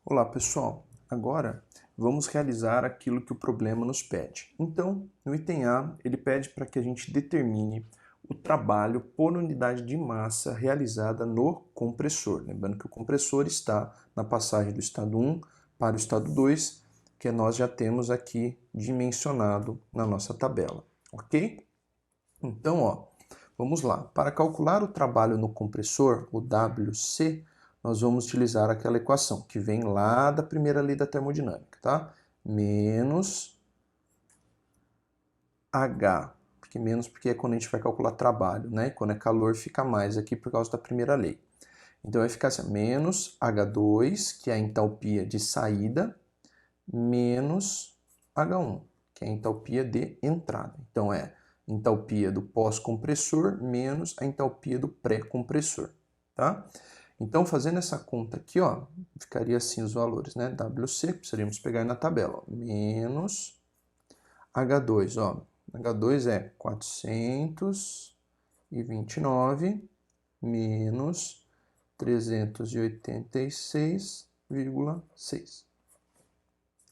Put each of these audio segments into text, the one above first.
Olá pessoal, agora vamos realizar aquilo que o problema nos pede. Então, no item A, ele pede para que a gente determine o trabalho por unidade de massa realizada no compressor. Lembrando que o compressor está na passagem do estado 1 para o estado 2, que nós já temos aqui dimensionado na nossa tabela, ok? Então, vamos lá. Para calcular o trabalho no compressor, o WC, nós vamos utilizar aquela equação que vem lá da primeira lei da termodinâmica, tá? Menos H, porque é quando a gente vai calcular trabalho, né? Quando é calor fica mais aqui por causa da primeira lei. Então vai ficar assim, menos H2, que é a entalpia de saída, menos H1, que é a entalpia de entrada. Então é entalpia do pós-compressor menos a entalpia do pré-compressor, tá? Então, fazendo essa conta aqui, ficaria assim os valores, né? WC, precisaríamos pegar na tabela, menos H2, H2 é 429 menos 386,6,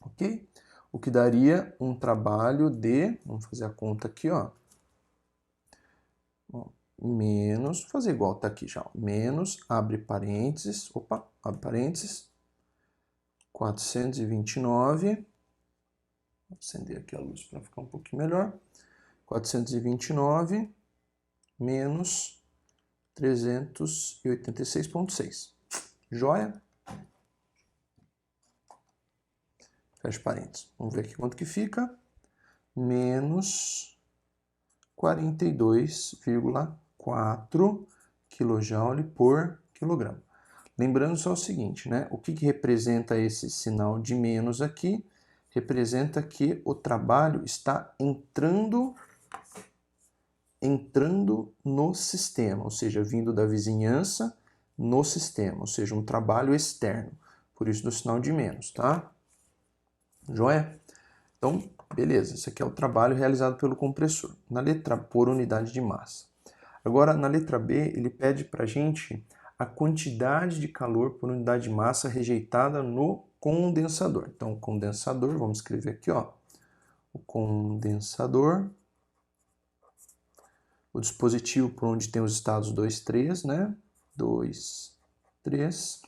ok? O que daria um trabalho de, vamos fazer a conta aqui, menos, vou fazer igual, tá aqui já, menos, abre parênteses, abre parênteses, 429, vou acender aqui a luz para ficar um pouquinho melhor, 429 menos 386,6, joia? Fecha parênteses, vamos ver aqui quanto que fica, menos 42,4 kJ por quilograma. Lembrando só o seguinte, né? O que representa esse sinal de menos aqui? Representa que o trabalho está entrando no sistema, ou seja, vindo da vizinhança no sistema, ou seja, um trabalho externo. Por isso do sinal de menos, tá? Joia? Então, beleza, esse aqui é o trabalho realizado pelo compressor, na letra por unidade de massa. Agora, na letra B, ele pede para a gente a quantidade de calor por unidade de massa rejeitada no condensador. Então, o condensador, vamos escrever aqui, o condensador, o dispositivo por onde tem os estados 2, 3, né? 2, 3.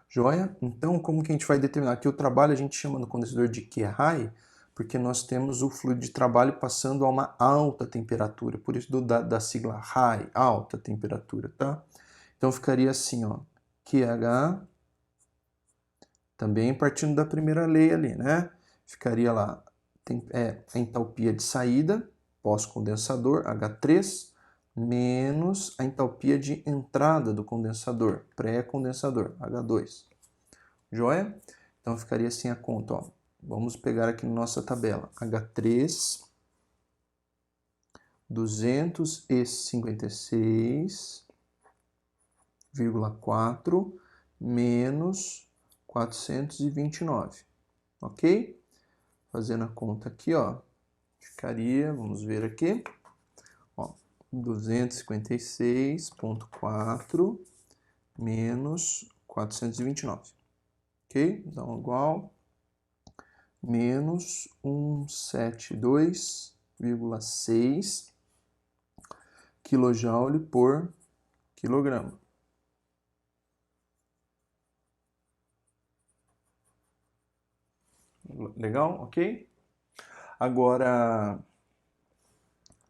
Joia? Então, como que a gente vai determinar? Aqui o trabalho a gente chama no condensador de Q-high, porque nós temos o fluido de trabalho passando a uma alta temperatura, por isso da sigla high, alta temperatura, tá? Então ficaria assim, QH, também partindo da primeira lei ali, né? Ficaria lá, a entalpia de saída, pós-condensador, H3, menos a entalpia de entrada do condensador, pré-condensador, H2. Joia? Então ficaria assim a conta, Vamos pegar aqui na nossa tabela, H3, 256,4 menos 429, ok? Fazendo a conta aqui, ficaria, vamos ver aqui, 256,4 menos 429, ok? Então, igual menos 172,6 kJ por quilograma. Legal? Ok? Agora,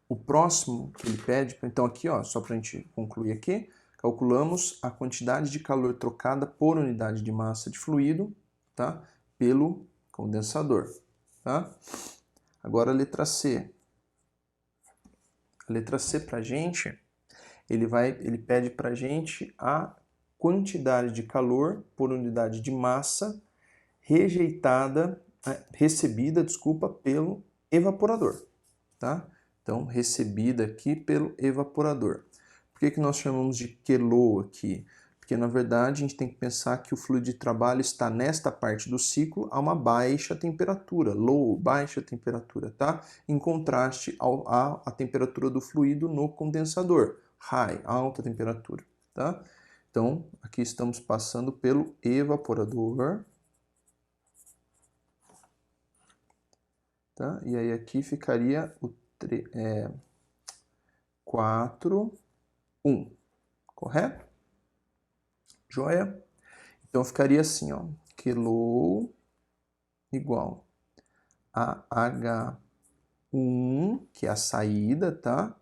o próximo que ele pede, então aqui, só para a gente concluir aqui, calculamos a quantidade de calor trocada por unidade de massa de fluido, tá? Pelo condensador, tá? Agora a letra C. A letra C para a gente, ele pede para a gente a quantidade de calor por unidade de massa recebida, pelo evaporador, tá? Então, recebida aqui pelo evaporador. Por que nós chamamos de quilô aqui? Porque, na verdade, a gente tem que pensar que o fluido de trabalho está nesta parte do ciclo a uma baixa temperatura, low, baixa temperatura, tá? Em contraste à temperatura do fluido no condensador, high, alta temperatura, tá? Então, aqui estamos passando pelo evaporador. Tá? E aí aqui ficaria o 4, 1. Correto? Joia? Então ficaria assim, ó. Quilou igual a H1, que é a saída, tá?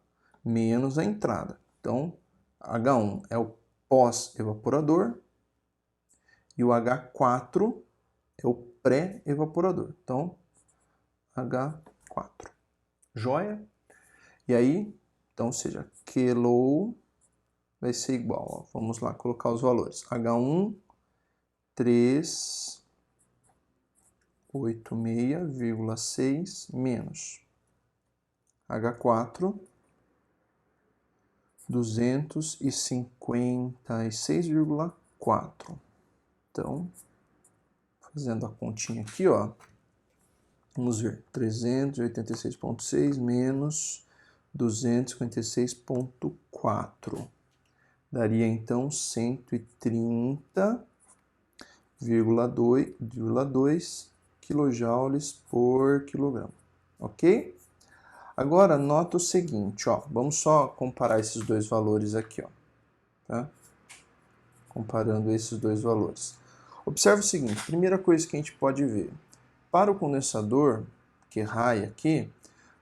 Menos a entrada. Então, H1 é o pós-evaporador e o H4 é o pré-evaporador. Então, H4. Joia? E aí, então, seja, quilou vai ser igual, ó. Vamos lá colocar os valores. H1, 386,6 menos H4, 256,4. Então, fazendo a continha aqui, ó, vamos ver, 386,6 menos 256,4. Daria, então, 130,2 kJ por quilograma, ok? Agora, nota o seguinte, ó, vamos só comparar esses dois valores aqui, ó, tá? Comparando esses dois valores. Observe o seguinte, primeira coisa que a gente pode ver. Para o condensador, que raia aqui,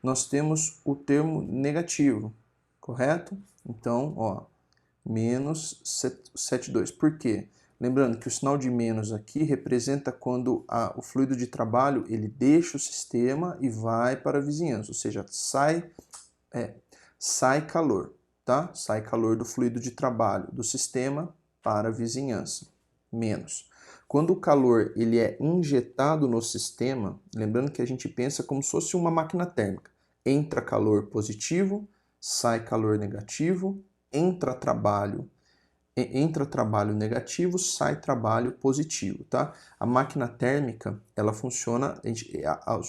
nós temos o termo negativo, correto? Então, ó, menos 7,2. Por quê? Lembrando que o sinal de menos aqui representa quando o fluido de trabalho ele deixa o sistema e vai para a vizinhança, ou seja, sai calor, tá? Sai calor do fluido de trabalho do sistema para a vizinhança, menos. Quando o calor ele é injetado no sistema, lembrando que a gente pensa como se fosse uma máquina térmica, entra calor positivo, sai calor negativo, entra trabalho negativo, sai trabalho positivo, tá? A máquina térmica, ela funciona,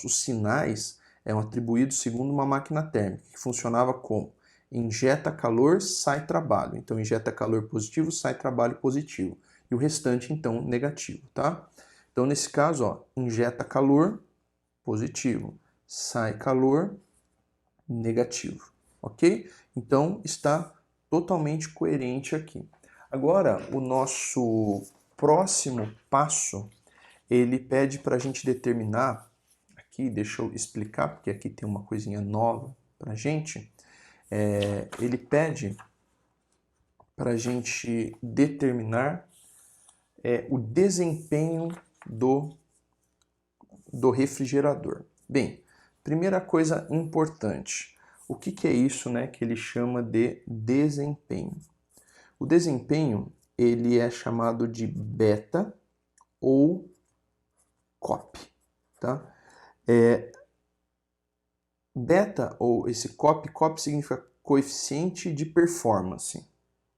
os sinais eram atribuídos segundo uma máquina térmica, que funcionava como injeta calor, sai trabalho. Então, injeta calor positivo, sai trabalho positivo. E o restante, então, negativo, tá? Então, nesse caso, ó, injeta calor, positivo, sai calor, negativo, ok? Então, está totalmente coerente aqui. Agora, o nosso próximo passo, ele pede para a gente determinar, aqui, deixa eu explicar, porque aqui tem uma coisinha nova para a gente, ele pede para a gente determinar o desempenho do refrigerador. Bem, primeira coisa importante, o que é isso, né, que ele chama de desempenho? O desempenho, ele é chamado de beta ou COP, tá? Beta, ou esse COP significa coeficiente de performance,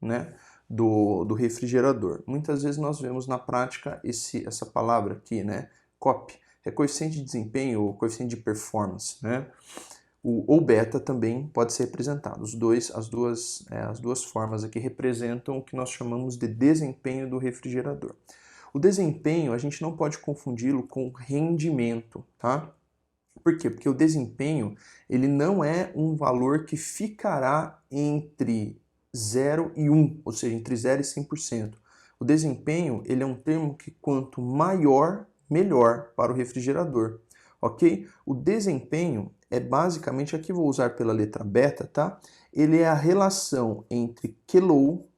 né, do refrigerador. Muitas vezes nós vemos na prática essa palavra aqui, né, COP, é coeficiente de desempenho ou coeficiente de performance, né? O beta também pode ser representado. As duas formas aqui representam o que nós chamamos de desempenho do refrigerador. O desempenho, a gente não pode confundi-lo com rendimento, tá? Por quê? Porque o desempenho, ele não é um valor que ficará entre 0 e 1, ou seja, entre 0 e 100%. O desempenho, ele é um termo que quanto maior, melhor para o refrigerador, ok? O desempenho é basicamente, aqui vou usar pela letra beta, tá? Ele é a relação entre quilou,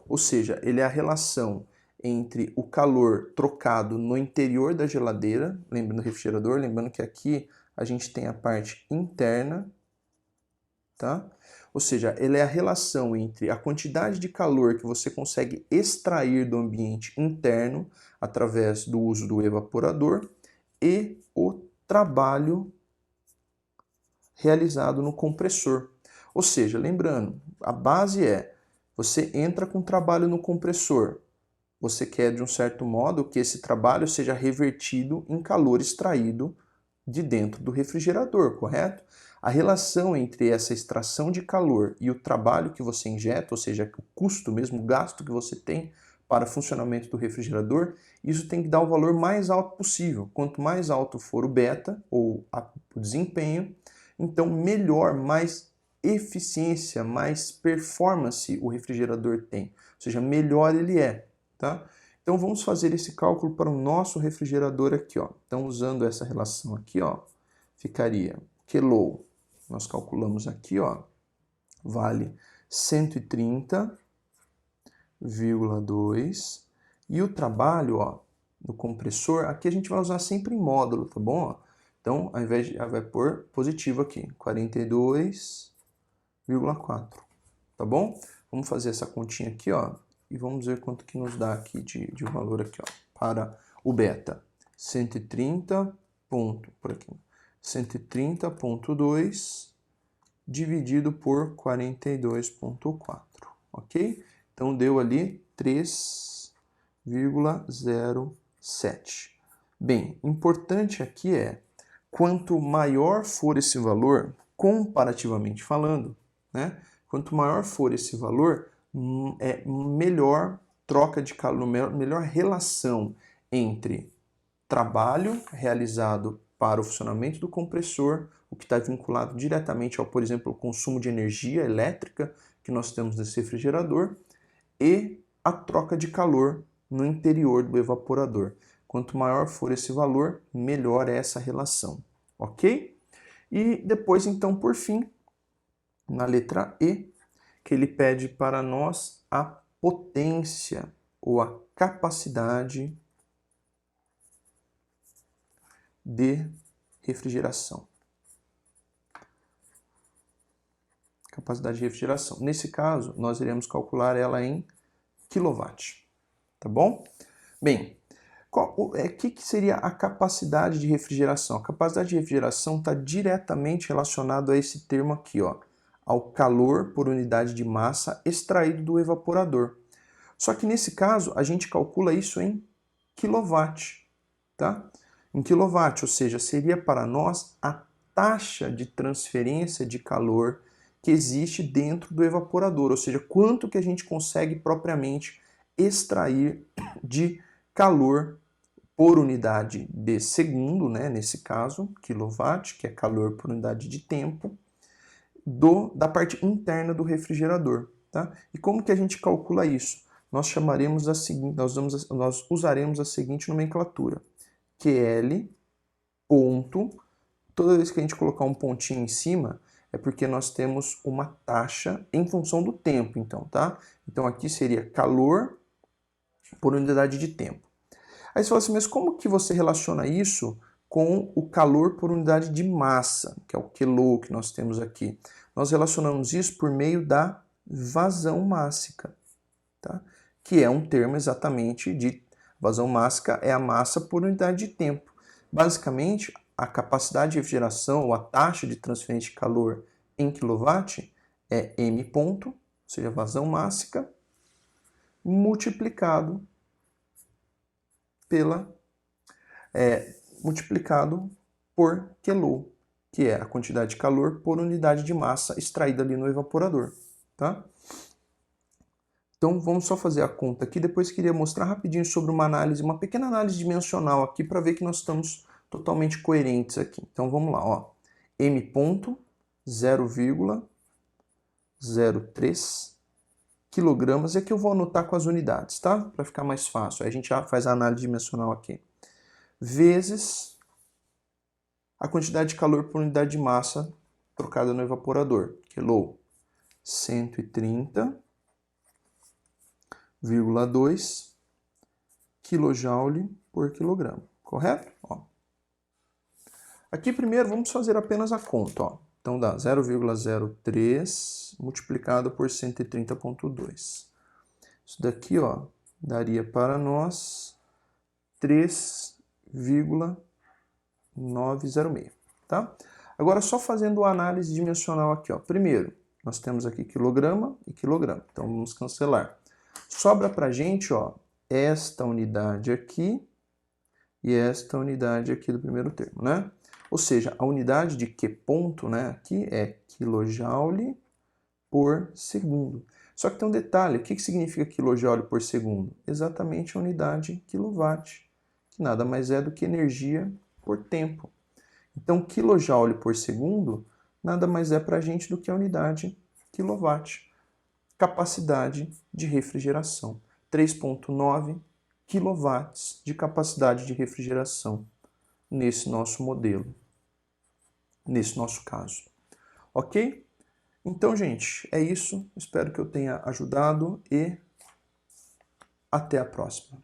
ou seja, ele é a relação entre o calor trocado no interior da geladeira, lembrando do refrigerador, lembrando que aqui a gente tem a parte interna, tá? Ou seja, ele é a relação entre a quantidade de calor que você consegue extrair do ambiente interno através do uso do evaporador e o trabalho realizado no compressor. Ou seja, lembrando, a base é, você entra com trabalho no compressor, você quer de um certo modo que esse trabalho seja revertido em calor extraído de dentro do refrigerador, correto? A relação entre essa extração de calor e o trabalho que você injeta, ou seja, o custo mesmo, o gasto que você tem para o funcionamento do refrigerador, isso tem que dar o valor mais alto possível. Quanto mais alto for o beta, ou o desempenho, então melhor, mais eficiência, mais performance o refrigerador tem. Ou seja, melhor ele é, tá? Então vamos fazer esse cálculo para o nosso refrigerador aqui, ó. Então usando essa relação aqui, ó, ficaria kilo, nós calculamos aqui, ó, vale 130,2 e o trabalho, ó, no compressor, aqui a gente vai usar sempre em módulo, tá bom? Então, ao invés de vai pôr positivo aqui, 42,4, tá bom? Vamos fazer essa continha aqui, ó, e vamos ver quanto que nos dá aqui de valor aqui, ó, para o beta. 130 ponto, por aqui, 130,2 dividido por 42,4, ok? Então deu ali 3,07. Bem, importante aqui é, quanto maior for esse valor, comparativamente falando, né? Quanto maior for esse valor, melhor troca de calor, melhor relação entre trabalho realizado para o funcionamento do compressor, o que está vinculado diretamente ao, por exemplo, o consumo de energia elétrica que nós temos nesse refrigerador, e a troca de calor no interior do evaporador. Quanto maior for esse valor, melhor é essa relação, ok? E depois, então, por fim, na letra E, que ele pede para nós a potência ou a capacidade de refrigeração. Capacidade de refrigeração. Nesse caso, nós iremos calcular ela em quilowatt, tá bom? Bem, o que seria a capacidade de refrigeração? A capacidade de refrigeração está diretamente relacionado a esse termo aqui, ó, ao calor por unidade de massa extraído do evaporador. Só que nesse caso, a gente calcula isso em quilowatt, tá? Em quilowatt, ou seja, seria para nós a taxa de transferência de calor que existe dentro do evaporador, ou seja, quanto que a gente consegue propriamente extrair de calor por unidade de segundo, né, nesse caso, quilowatt, que é calor por unidade de tempo, da parte interna do refrigerador. Tá? E como que a gente calcula isso? Nós chamaremos a seguinte, nós usaremos a seguinte nomenclatura. QL ponto, toda vez que a gente colocar um pontinho em cima, é porque nós temos uma taxa em função do tempo, então, tá? Então aqui seria calor por unidade de tempo. Aí você fala assim, mas como que você relaciona isso com o calor por unidade de massa, que é o quilo que nós temos aqui? Nós relacionamos isso por meio da vazão mássica, tá? Que é um termo exatamente de vazão mássica, é a massa por unidade de tempo. Basicamente, a capacidade de refrigeração ou a taxa de transferência de calor em quilowatt é M ponto, ou seja, vazão mássica, multiplicado por quilo, que é a quantidade de calor por unidade de massa extraída ali no evaporador, tá? Então vamos só fazer a conta aqui, depois queria mostrar rapidinho sobre uma pequena análise dimensional aqui para ver que nós estamos totalmente coerentes aqui. Então vamos lá, ó. M ponto 0,03 quilogramas, e aqui eu vou anotar com as unidades, tá? Para ficar mais fácil. Aí a gente já faz a análise dimensional aqui. Vezes a quantidade de calor por unidade de massa trocada no evaporador, quilo, 130,2 kJ por quilograma, correto? Ó. Aqui primeiro vamos fazer apenas a conta, ó. Então dá 0,03 multiplicado por 130,2. Isso daqui, ó, daria para nós 3,906, tá? Agora só fazendo a análise dimensional aqui, ó. Primeiro, nós temos aqui quilograma e quilograma, então vamos cancelar. Sobra pra gente, ó, esta unidade aqui e esta unidade aqui do primeiro termo, né? Ou seja, a unidade de Q ponto, né, aqui é kJ por segundo. Só que tem um detalhe, o que significa kJ por segundo? Exatamente a unidade quilowatt, que nada mais é do que energia por tempo. Então, kJ por segundo nada mais é para a gente do que a unidade quilowatt. Capacidade de refrigeração. 3,9 kW de capacidade de refrigeração nesse nosso modelo, nesse nosso caso. Ok? Então, gente, é isso. Espero que eu tenha ajudado e até a próxima.